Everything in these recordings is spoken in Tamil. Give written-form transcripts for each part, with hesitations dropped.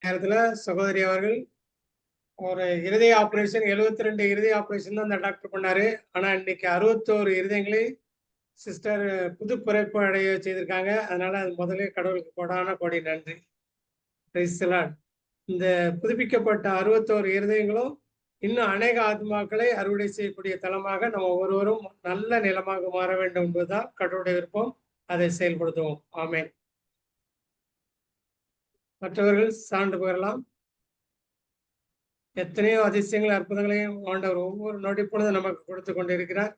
நேரத்துல சகோதரி அவர்கள் ஒரு இருதய ஆபரேஷன் 72 இருதய ஆபரேஷன் தான் அந்த டாக்டர் பண்ணாரு. ஆனா இன்னைக்கு 61 இருதயங்களை சிஸ்டர் புது பிறப்பு அடைய செய்திருக்காங்க. அதனால அது முதலே கடவுளுக்கு கோடான கோடி நன்றி. Praise the Lord. இந்த புதுப்பிக்கப்பட்ட 61 இருதயங்களும் இன்னும் அநேக ஆத்மாக்களை அறுவடை செய்யக்கூடிய தலமாக நம்ம ஒவ்வொருவரும் நல்ல நிலமாக மாற வேண்டும் என்பதுதான் கடவுளுடைய விருப்பம். அதை செயல்படுத்துவோம். ஆமென். மற்றவர்கள் சான்று பெறலாம். எத்தனையோ அதிசயங்கள் அற்புதங்களையும் ஆண்டவர் ஒவ்வொரு நொடி பொழுது நமக்கு கொடுத்து கொண்டிருக்கிறார்.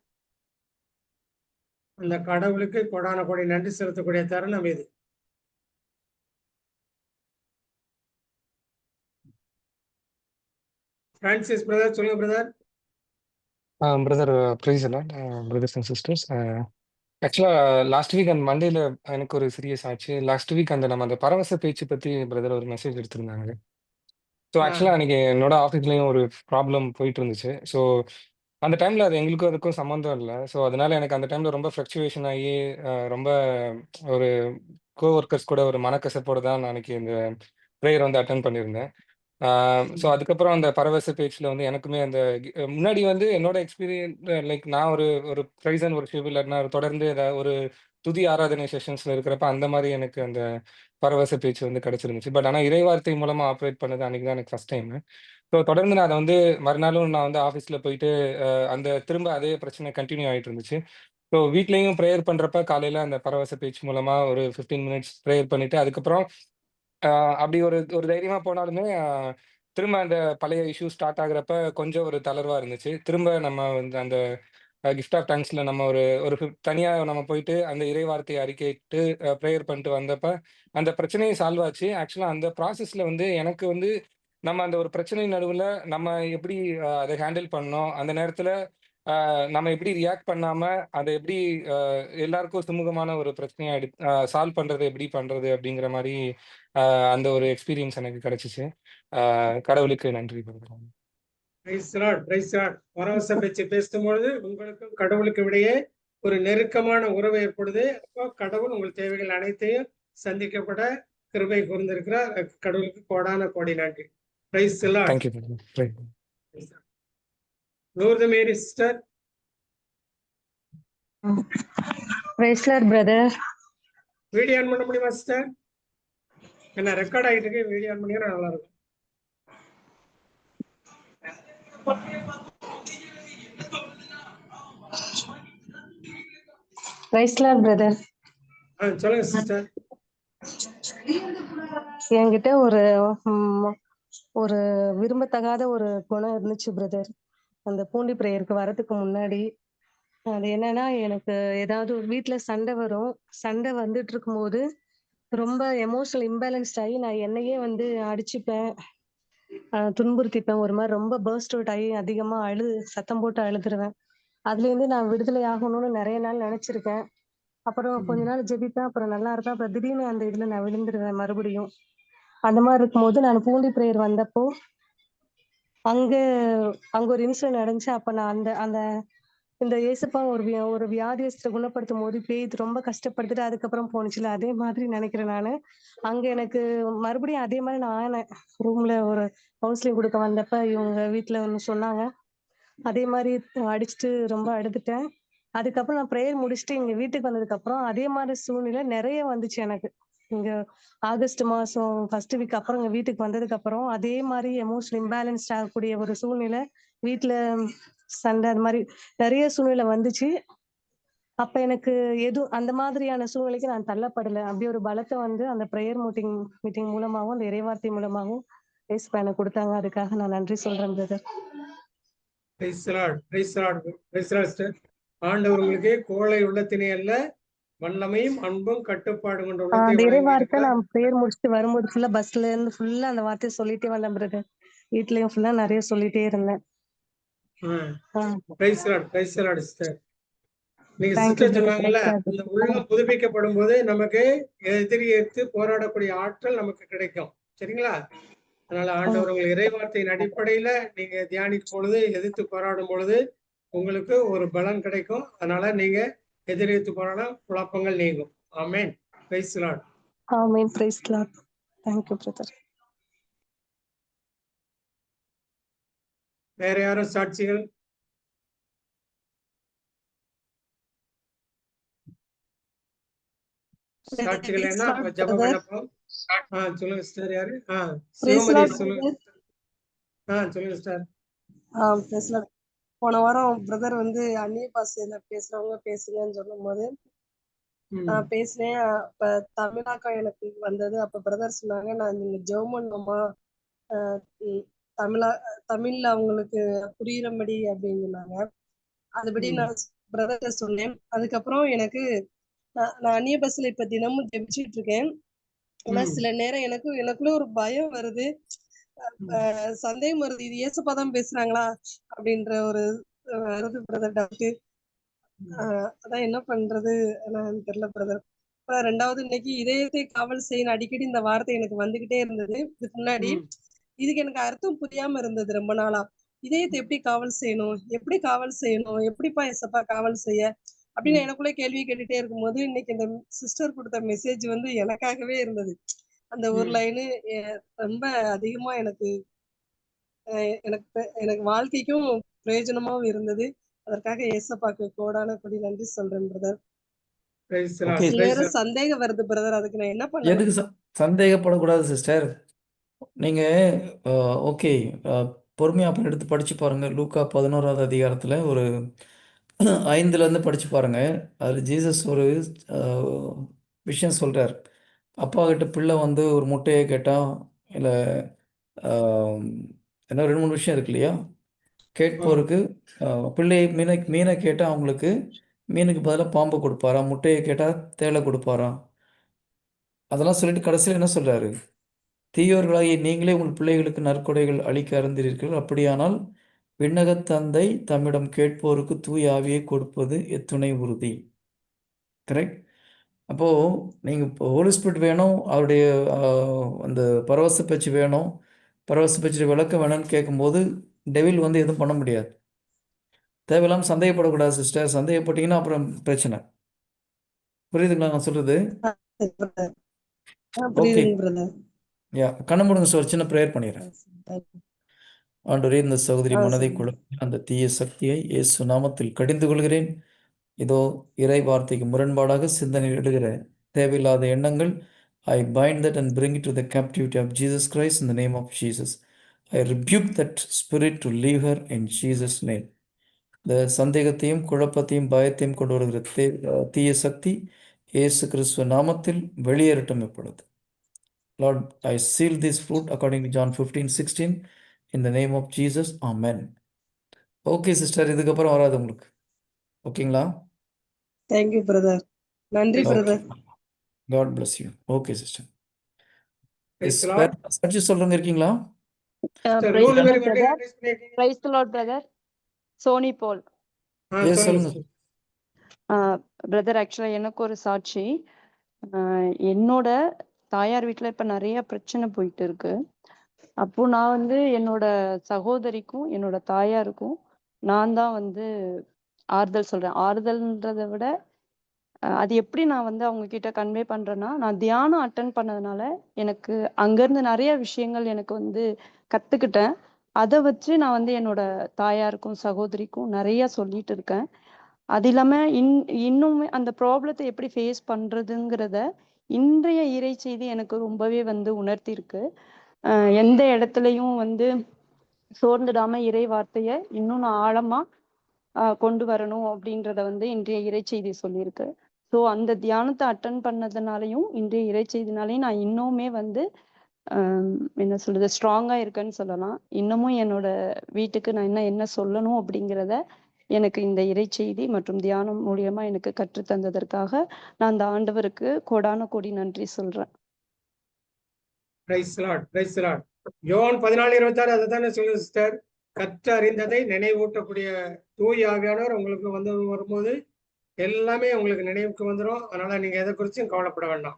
அந்த கடவுளுக்கு கோடான கோடி நன்றி செலுத்தக்கூடிய தருணம் இது. பிரான்சிஸ் பிரதர் சொல்லுங்க பிரதர். பிரதர் ப்ரைஸ் எல்லாம் பிரதர்ஸ் அண்ட் சிஸ்டர்ஸ். ஆக்சுவலாக லாஸ்ட் வீக் அந்த மண்டேல எனக்கு ஒரு சீரியஸ் ஆச்சு. லாஸ்ட் வீக் நம்ம அந்த பரவச பேச்சு பற்றி பிரதர் ஒரு மெசேஜ் எடுத்திருந்தாங்க. ஸோ ஆக்சுவலாக அன்றைக்கி என்னோட ஆஃபீஸ்லேயும் ஒரு ப்ராப்ளம் போயிட்டு இருந்துச்சு. ஸோ அந்த டைமில் அது எங்களுக்கும் அதுக்கும் சம்மந்தம் இல்லை. ஸோ அதனால் எனக்கு அந்த டைமில் ரொம்ப ஃப்ளக்சுவேஷன் ஆகி ரொம்ப ஒரு கோஒர்க்கர்ஸ் கூட ஒரு மனக்கசப்போடு தான் நான் அன்றைக்கி இந்த ப்ரேயர் வந்து அட்டன் பண்ணியிருந்தேன். ஸோ அதுக்கப்புறம் அந்த பரவச பேச்சில் வந்து எனக்குமே அந்த முன்னாடி வந்து என்னோட எக்ஸ்பீரியன்ஸ் லைக் நான் ஒரு ஒரு ப்ரைஸ் அண்ட் ஒரு ஷிப் இல்லைன்னா தொடர்ந்து ஏதாவது ஒரு துதி ஆராதனை செஷன்ஸில் இருக்கிறப்ப அந்த மாதிரி எனக்கு அந்த பரவச பேச்சு வந்து கிடச்சிருந்துச்சு. பட் ஆனால் இறைவார்த்தை மூலமாக ஆப்ரேட் பண்ணது அன்றைக்கி தான் எனக்கு ஃபஸ்ட் டைம். ஸோ தொடர்ந்து நான் அதை வந்து மறுநாளும் நான் வந்து ஆஃபீஸில் போயிட்டு அந்த திரும்ப அதே பிரச்சனை கண்டினியூ ஆகிட்டு இருந்துச்சு. ஸோ வீட்லேயும் ப்ரேயர் பண்ணுறப்ப காலையில் அந்த பரவச பேச்சு மூலமாக ஒரு 15 மினிட்ஸ் ப்ரேயர் பண்ணிவிட்டு அதுக்கப்புறம் அப்படி ஒரு ஒரு தைரியமா போனாலுமே, திரும்ப அந்த பழைய இஷ்யூ ஸ்டார்ட் ஆகுறப்ப கொஞ்சம் ஒரு தளர்வா இருந்துச்சு. திரும்ப நம்ம வந்து அந்த கிஃப்ட் ஆஃப் தேங்க்ஸ்ல நம்ம ஒரு ஒரு தனியா நம்ம போயிட்டு அந்த இறை வார்த்தைய அறிக்கையிட்டு ப்ரேயர் பண்ணிட்டு வந்தப்ப, அந்த பிரச்சனையும் சால்வ் ஆச்சு. ஆக்சுவலா அந்த ப்ராசஸ்ல வந்து எனக்கு வந்து நம்ம அந்த ஒரு பிரச்சனை நடுவுல நம்ம எப்படி அத ஹேண்டில் பண்ணோம், அந்த நேரத்துல நம்ம எப்படி ரியாக்ட் பண்ணாம, அத எப்படி அ எல்லாருக்கும் சுமூகமான ஒரு பிரச்சனையா சால்வ் பண்றது எப்படி பண்றது அப்படிங்கிற மாரி அந்த ஒரு எக்ஸ்பீரியன்ஸ் எனக்கு கிடைச்சுச்சு. கடவுளுக்கு நன்றி பண்றேன். Price the Lord, price the Lord. பரவச பேச்சு பேசும்பொழுது உங்களுக்கும் கடவுளுக்கும் இடையே ஒரு நெருக்கமான உறவு ஏற்படுது. அப்போ கடவுள் உங்கள் தேவைகள் அனைத்தையும் சந்திக்கப்பட கிருபை கூர்ந்திருக்கிறார். கடவுளுக்கு கோடான கோடி நன்றி. Praise the lord. Thank you brother. Lourdu Mary sister. Praise the lord brother. Video on பண்ண முடியுமா சிஸ்டர்? என்ன ரெக்கார்ட் ஆகிட்டு இருக்கு, வீடியோ ஆன் பண்ணினா நல்லா இருக்கும். Price the lord brother. சொல்லுங்க சிஸ்டர். என்கிட்ட ஒரு ஒரு விரும்பத்தகாத ஒரு குணம் இருந்துச்சு பிரதர். அந்த பூண்டி பிரேயருக்கு வரதுக்கு முன்னாடி அது என்னன்னா, எனக்கு ஏதாவது ஒரு வீட்ல சண்டை வரும். சண்டை வந்துட்டு இருக்கும்போது ரொம்ப எமோஷனல் இம்பேலன்ஸ்ட் ஆகி நான் என்னையே வந்து அடிச்சுப்பேன், துன்புறுத்திப்பேன். ஒரு மாதிரி ரொம்ப பர்ஸ்ட் அவுட் ஆகி அதிகமா சத்தம் போட்டு அழுதுருவேன். அதுல இருந்து நான் விடுதலை ஆகணும்னு நிறைய நாள் நினைச்சிருக்கேன். அப்புறம் கொஞ்ச நாள் ஜெபிப்பேன், அப்புறம் நல்லா இருப்பேன். அப்புறம் திடீர்னு அந்த இதுல நான் விழுந்துருவேன் மறுபடியும். அந்த மாதிரி இருக்கும்போது நான் பூண்டி பிரேயர் வந்தப்போ அங்க அங்க ஒரு இன்சிடென்ட் நடந்துச்சு. அப்ப நான் அந்த அந்த இந்த ஏசப்பா ஒரு வியாதியஸ்தரை குணப்படுத்தும் போது பேய் ரொம்ப கஷ்டப்படுத்திட்டு அதுக்கப்புறம் போனுச்சுல, அதே மாதிரி நினைக்கிறேன் நானு. அங்க எனக்கு மறுபடியும் அதே மாதிரி நான் ஆனேன். ரூம்ல ஒரு கவுன்சிலிங் கொடுக்க வந்தப்ப இவங்க வீட்டுல ஒண்ணு சொன்னாங்க. அதே மாதிரி அடிச்சுட்டு ரொம்ப அழுதுட்டேன். அதுக்கப்புறம் நான் ப்ரேயர் முடிச்சுட்டு இங்க வீட்டுக்கு வந்ததுக்கு அப்புறம் அதே மாதிரி சூழ்நிலை நிறைய வந்துச்சு எனக்கு. இங்க ஆகஸ்ட் மாசம் ஃபர்ஸ்ட் வீக் அப்புறம் இங்க வீட்டுக்கு வந்ததுக்கு அப்புறம் அதே மாதிரி எமோஷனல் இம்பேலன்ஸ்ட் ஆகக்கூடிய ஒரு சூழ்நிலை, வீட்டுல சண்டை, அது மாதிரி நிறைய சூழ்நிலை வந்துச்சு. அப்ப எனக்கு அந்த மாதிரியான சூழ்நிலைக்கு நான் தள்ளப்படல. அப்படி ஒரு பலத்தை வந்து அந்த ப்ரேயர் மீட்டிங் மூலமாகவும் அந்த இறைவார்த்தை மூலமாகவும் ஏசப்பா எனக்கு கொடுத்தாங்க. அதுக்காக நான் நன்றி சொல்றேன் brother. Price the Lord, price the Lord, price the Lord sister. ஆண்டவர் உங்களுக்கு கோழை உள்ளத்தினை அல்ல, வல்லமையும் அன்பும் கட்டுப்பாடு கொண்ட உள்ளத்தை அந்த இறை வார்த்தை வழங்கியிருக்கிறார். நான் ப்ரேயர் முடிச்சுட்டு வரும்போது ஃபுல்லா பஸ்ல இருந்து ஃபுல்லா அந்த வார்த்தையை சொல்லிட்டே வந்தேன் பிரதர். வீட்லயும் ஃபுல்லா நிறைய சொல்லிட்டே இருந்தேன். Price the Lord, price the Lord sister. நீங்க Thank you சிஸ்டர் brother. சொன்னாங்கல்ல, Praise God. அந்த உள்ளம் புதுப்பிக்கப்படும் போது நமக்கு எதிரி எடுத்து போராடக்கூடிய ஆற்றல் நமக்கு கிடைக்கும். சரிங்களா? அதனால ஆண்டவர் உங்கள் இறைவார்த்தையின் அடிப்படையில நீங்க தியானிக்கும் பொழுது, எதிர்த்து போராடும் பொழுது உங்களுக்கு ஒரு பலன் கிடைக்கும். அதனால நீங்க எதிர்த்து போராட குழப்பங்கள் நீங்கும். Amen. Praise the lord. Amen. Praise God. Thank you brother. வேற யாரும் சாட்சிகள்? சாட்சிகள் Praise என்ன Lord, அப்ப ஜெபம் brother. பண்ணப்போம். சொல்லுங்க சிஸ்டர். யாரு? Praise சிவமதி Lord, சொல்லுங்க. brother. சொல்லுங்க சிஸ்டர். Praise Lord. போன வாரம் பிரதர் வந்து அந்நிய பாஷையில பேசுறவங்க பேசுங்கன்னு சொல்லும்போது நான் பேசினேன். அப்ப தமிழாக்கா எனக்கு வந்தது. அப்ப பிரதர் சொன்னாங்க, நான் நீங்க ஜெபம் பண்ணுமா தமிழா தமிழ்ல அவங்களுக்கு புரியுறபடி அப்படின்னு சொன்னாங்க. அதுபடி நான் பிரதர்கிட்ட சொன்னேன். அதுக்கப்புறம் எனக்கு நான் அந்நிய பாஷையில இப்ப தினமும் ஜெபிச்சுட்டு இருக்கேன். ஆனா சில நேரம் எனக்குள்ள ஒரு பயம் வருது, சந்தேகம் வருது, இது ஏசப்பா தான் பேசுறாங்களா அப்படின்ற ஒரு வருது பிரதர் டவுட். அதான் என்ன பண்றது தெரியல பிரதர். ரெண்டாவது இன்னைக்கு இதயத்தை காவல் செய்யணும் அடிக்கடி இந்த வார்த்தை எனக்கு வந்துகிட்டே இருந்தது. இதுக்கு முன்னாடி இதுக்கு எனக்கு அர்த்தம் புரியாம இருந்தது ரொம்ப நாளா. இதயத்தை எப்படி காவல் செய்யணும், எப்படி காவல் செய்யணும், எப்படிப்பா ஏசப்பா காவல் செய்ய அப்படின்னு எனக்குள்ள கேள்வி கேட்டுட்டே இருக்கும்போது இன்னைக்கு இந்த சிஸ்டர் கொடுத்த மெசேஜ் வந்து எனக்காகவே இருந்தது. அந்த ஒரு லைனு ரொம்ப அதிகமா எனக்கு எனக்கு வாழ்க்கைக்கும் பிரயோஜனமாவும் இருந்தது. அதற்காக ஏசப்பாக்கு கோடான கொடி நன்றி சொல்றேன் பிரதர். சில நேரம் சந்தேகம் வருது பிரதர், அதுக்கு நான் என்ன பண்ணணும்? எதுக்கு சந்தேகப்படக்கூடாது சிஸ்டர். நீங்க ஓகே, பொறுமையா அப்புறம் எடுத்து படிச்சு பாருங்க. லூக்கா 11வது அதிகாரத்துல ஒரு 5ல இருந்து படிச்சு பாருங்க. அதுல ஜீசஸ் ஒரு விஷயம் சொல்றார். அப்பா கிட்ட பிள்ளை வந்து ஒரு முட்டையை கேட்டா, இல்ல என்ன 2-3 விஷயம் இருக்கு இல்லையா? கேட்போருக்கு பிள்ளை மீனை கேட்டா அவங்களுக்கு மீனுக்கு பதிலாக பாம்பு கொடுப்பாரா, முட்டையை கேட்டா தேளை கொடுப்பாரா, அதெல்லாம் சொல்லிட்டு கடைசியில் என்ன சொல்றாரு? தீயோர்களாகிய நீங்களே உங்கள் பிள்ளைகளுக்கு நற்கொடைகள் அளிக்க அறிந்தீர்கள், அப்படியானால் விண்ணகத் தந்தை தம்மிடம் கேட்போருக்கு தூய ஆவியை கொடுப்பது எத்துணை உறுதி. கரெக்ட்? அப்போது நீங்கள் இப்போ ஹோலி ஸ்பிரிட் வேணும், அவருடைய அந்த பரவச பேச்சு வேணும், பரவச பேச்சு விளக்கம் வேணும்னு கேட்கும்போது டெவில் வந்து எதுவும் பண்ண முடியாது. தேவையில்லாமல் சந்தேகப்படக்கூடாது சிஸ்டர். சந்தேகப்பட்டீங்கன்னா அப்புறம் பிரச்சனை. புரியுதுங்களா நான் சொல்கிறது? ஓகே, கண்ண மூடுங்க சார், சின்ன ப்ரேயர் பண்ணிடுறேன். ஆண்டவரே, இந்த சகோதரி மனதை குழப்பி அந்த தீய சக்தியை இயேசு நாமத்தில் கடிந்து கொள்கிறேன். இதோ இறை வார்த்தைக்கு முரண்பாடாக சிந்தனையில் இடுகிற தேவையில்லாத எண்ணங்கள், I bind that and bring it to the captivity of Jesus Christ in the name of Jesus. I rebuke that spirit to leave her in Jesus' name. இந்த சந்தேகத்தையும் குழப்பத்தையும் பயத்தையும் கொண்டு வருகிற தீய சக்தி இயேசு கிறிஸ்துவ நாமத்தில் வெளியேறட்டும் இப்பொழுது. Lord, I seal this fruit according to John 15:16 in the name of Jesus. Amen. Okay sister, இதுக்கப்புறம் வராது உங்களுக்கு. ஓகேங்களா? Thank you brother. நன்றி brother. God bless you. Okay sister. சாட்சி சொல்றவங்க இருக்கீங்களா? Praise the Lord brother. Soni Paul. சொல்லுங்க. பிரதர், ஆக்சுவலா எனக்கு ஒரு சாட்சி. என்னோட தாயார் வீட்டுல இப்ப நிறைய பிரச்சனை போயிட்டு இருக்கு. அப்போ நான் வந்து என்னோட சகோதரிக்கும் என்னோட தாயாருக்கும் நான் தான் வந்து ஆறுதல் சொல்றேன். ஆறுதல்ன்றதை விட அது எப்படி நான் வந்து அவங்க கிட்ட கன்வே பண்றேன்னா, நான் தியானம் அட்டன் பண்ணதுனால எனக்கு அங்கிருந்து நிறைய விஷயங்கள் எனக்கு வந்து கத்துக்கிட்டேன். அதை வச்சு நான் வந்து என்னோட தாயாருக்கும் சகோதரிக்கும் நிறைய சொல்லிட்டு இருக்கேன். அது இல்லாம இன்னுமே அந்த ப்ராப்ளத்தை எப்படி ஃபேஸ் பண்றதுங்கிறத இன்றைய இறை செய்தி எனக்கு ரொம்பவே வந்து உணர்த்தி இருக்கு. எந்த இடத்துலயும் வந்து சோர்ந்துடாம இறை வார்த்தைய இன்னும் நான் ஆழமா கொண்டு வரணும் அப்படின்றத வந்து இன்றைய இறை செய்தி சொல்லியிருக்கு. ஸோ அந்த தியானத்தை அட்டன் பண்ணதுனாலையும் இன்றைய இறை செய்தினாலையும் நான் இன்னுமே வந்து என்ன சொல்றது, ஸ்ட்ராங்கா இருக்கேன்னு சொல்லலாம். இன்னமும் என்னோட வீட்டுக்கு நான் என்ன சொல்லணும் அப்படிங்கிறத எனக்கு இந்த இறை செய்தி மற்றும் தியானம் மூலியமா எனக்கு கற்றுத்தந்ததற்காக நான் அந்த ஆண்டவருக்கு கோடான கோடி நன்றி சொல்றேன். யோவான் 14:26 அதுதானே சொல்லுங்க சிஸ்டர். கற்று அறிந்ததை நினைவூட்டக்கூடிய தூய ஆவியானவர் உங்களுக்கு வந்து வரும்போது எல்லாமே உங்களுக்கு நினைவுக்கு வந்துடும். அதனால நீங்க எதை குறிச்சும் கவலைப்பட வேண்டாம்.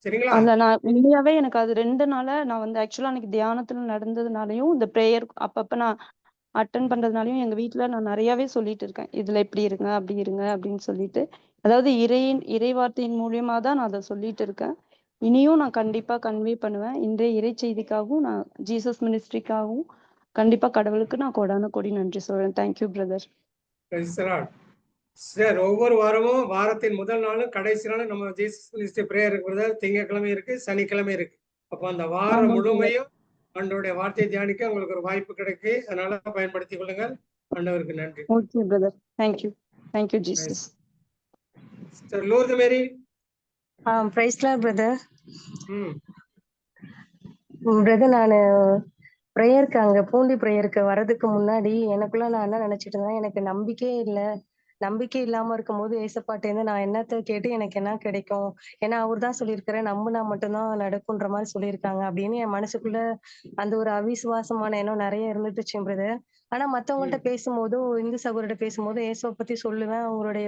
சரிங்களா? அல்ல, நான் உண்மையாவே எனக்கு அது 2 நாளா நான் வந்து ஆக்சுவலா எனக்கு தியானத்துல நடந்ததுனாலையும் இந்த பிரேயர் அப்பப்ப நான் அட்டன் பண்றதுனாலையும் எங்க வீட்டுல நான் நிறையவே சொல்லிட்டு இருக்கேன், இதுல இப்படி இருங்க அப்படி இருங்க அப்படின்னு சொல்லிட்டு. அதாவது இறை வார்த்தையின் மூலியமா தான் நான் அதை சொல்லிட்டு இருக்கேன். இனியும் நான் கண்டிப்பா கன்வே பண்ணுவேன். இன்றைய இறை செய்திக்காகவும் நான் ஜீசஸ் மினிஸ்ட்ரிக்காகவும் கண்டிப்பா கடவுளுக்கு நான் கோடான கோடி நன்றி சொல்றேன். Thank you brother. Praise the Lord. Sir ஒவ்வொரு வாரமும் வாரத்தின் முதல் நாளும் கடைசி நாளும் நம்ம ஜீசஸ் பிரேயர் இருக்கிறது. திங்கட்கிழமை இருக்கு, சனிக்கிழமை இருக்கு. அப்போ அந்த வாரம் ஆமா brother. முழுமையும் ஆண்டவருடைய வார்த்தையை தியானிக்க உங்களுக்கு ஒரு வாய்ப்பு கிடைக்கு. அதனால பயன்படுத்திக் கொள்ளுங்கள். ஆண்டவருக்கு நன்றி. Okay brother. Thank you. Thank you Jesus. Sister Lourdu Mary. Praise lord brother. Hmm brother, நான் ப்ரேயருக்கு அங்க பூண்டி ப்ரேயருக்கு வர்றதுக்கு முன்னாடி எனக்குள்ள நான் என்ன நினைச்சிட்டு இருந்தேன், எனக்கு நம்பிக்கையே இல்லை. நம்பிக்கை இல்லாம இருக்கும்போது ஏசப்பாட்டேருந்து நான் என்னத்த கேட்டு எனக்கு என்ன கிடைக்கும்? ஏன்னா அவர் தான் சொல்லியிருக்கிறேன், நம்புனா மட்டும்தான் நடக்குன்ற மாதிரி சொல்லியிருக்காங்க அப்படின்னு என் மனசுக்குள்ள அந்த ஒரு அவிசுவாசமான எண்ணம் நிறைய இருந்துட்டுச்சு பிரதர். ஆனா மத்தவங்கள்ட்ட பேசும்போதோ, இந்து சகோதரர்கிட்ட பேசும்போது ஏசப்ப பத்தி சொல்லுவேன். அவங்களுடைய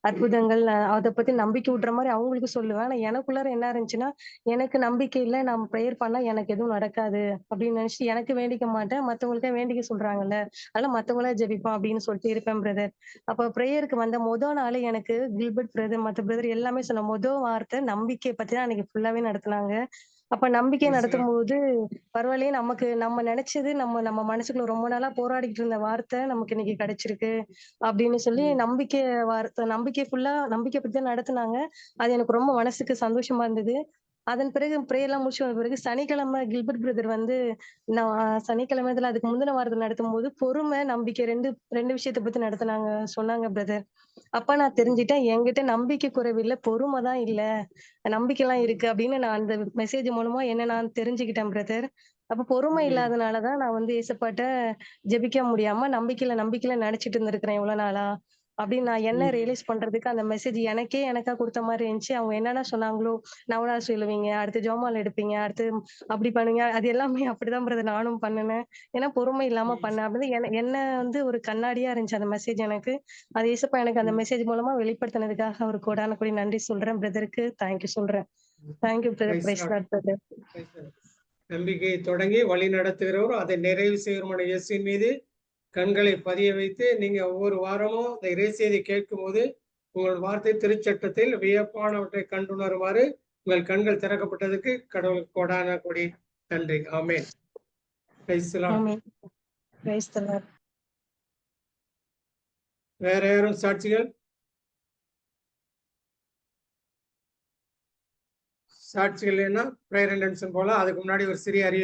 அற்புதங்கள் அதை பத்தி நம்பிக்கை விடுற மாதிரி அவங்களுக்கு சொல்லுவேன். ஆனா எனக்குள்ளார என்ன இருந்துச்சுன்னா, எனக்கு நம்பிக்கை இல்லை, நான் ப்ரேயர் பண்ணா எனக்கு எதுவும் நடக்காது அப்படின்னு நினைச்சிட்டு எனக்கு வேண்டிக்க மாட்டேன். மத்தவங்களுக்கே வேண்டிக்க சொல்றாங்கல்ல, அதெல்லாம் மத்தவங்களா ஜெபிப்போம் அப்படின்னு சொல்லிட்டு இருப்பேன் பிரதர். அப்ப பிரேயருக்கு வந்த நாள் எனக்கு கில்பர்ட் பிரதர், மத்த பிரதர் எல்லாமே சொன்ன வார்த்தை நம்பிக்கையை பத்தி தான் அன்னைக்கு ஃபுல்லாவே நடத்துனாங்க. அப்ப நம்பிக்கை நடத்தும் போது பரவாயில்லையே, நமக்கு நம்ம நினைச்சது நம்ம நம்ம மனசுக்குள்ள ரொம்ப நாளா போராடிட்டு இருந்த வார்த்தை நமக்கு இன்னைக்கு கிடைச்சிருக்கு அப்படின்னு சொல்லி நம்பிக்கை வார்த்தை, நம்பிக்கை ஃபுல்லா நம்பிக்கை பத்தி தான் நடத்துனாங்க. அது எனக்கு ரொம்ப மனசுக்கு சந்தோஷமா இருந்தது. அதன் பிறகு பிரேயர்லாம் முடிச்சு வந்த பிறகு சனிக்கிழமை கில்பர்ட் பிரதர் வந்து நான் சனிக்கிழமை அதுக்கு முந்தின வாரத்தில் நடத்தும் போது பொறுமை நம்பிக்கை ரெண்டு விஷயத்தை பத்தி நடத்துனாங்க சொன்னாங்க பிரதர். அப்ப நான் தெரிஞ்சுட்டேன், என்கிட்ட நம்பிக்கை குறைவில்லை, பொறுமை தான் இல்ல, நம்பிக்கை எல்லாம் இருக்கு அப்படின்னு நான் அந்த மெசேஜ் மூலமா என்ன நான் தெரிஞ்சுக்கிட்டேன் பிரதர். அப்ப பொறுமை இல்லாதனாலதான் நான் வந்து ஏசப்பாட்ட ஜெபிக்க முடியாம நம்பிக்கையில நினைச்சிட்டு இருந்திருக்கிறேன் இவ்வளவு நாளா அப்படின்னு நான் என்ன ரியலைஸ் பண்றதுக்கு அந்த மெசேஜ் எனக்கா கொடுத்த மாதிரி இருந்துச்சு. அவங்க என்னென்ன சொன்னாங்களோ, நவநாள் சொல்லுவீங்க, அடுத்து ஜோமால் எடுப்பீங்க, அடுத்து அப்படி பண்ணுங்க, அது எல்லாமே அப்படிதான் பிரதர் நானும் பண்ணினேன். ஏன்னா பொறுமை இல்லாம பண்ணேன் அப்படின்னு என்ன வந்து ஒரு கண்ணாடியா இருந்துச்சு அந்த மெசேஜ் எனக்கு. அது ஏசப்பா எனக்கு அந்த மெசேஜ் மூலமா வெளிப்படுத்தினதுக்காக ஒரு கோடான கோடி நன்றி சொல்றேன் பிரதருக்கு. தேங்க்யூ சொல்றேன். Thank you brother. Praise lord brother. நம்பிக்கையை தொடங்கி வழி நடத்துகிறவர், அதை நிறைவு செய்கிறவருமான இயேசுவின் மீது கண்களை பதிய வைத்து நீங்க ஒவ்வொரு வாரமும் இந்த இறைசெய்தியை கேட்கும் போது உங்கள் வார்த்தை திருச்சட்டத்தில் வியப்பானவற்றை கண்டுணருமாறு உங்கள் கண்கள் திறக்கப்பட்டதுக்கு கடவுளுக்கு கோடான கோடி நன்றி. Amen. Praise the lord. Amen. Praise the lord. வேற யாரும் சாட்சிகள்? சாட்சிகள் என்ன பிரேயர் அண்டென்ஷன் போல. அதுக்கு முன்னாடி ஒரு சிறிய அறிவு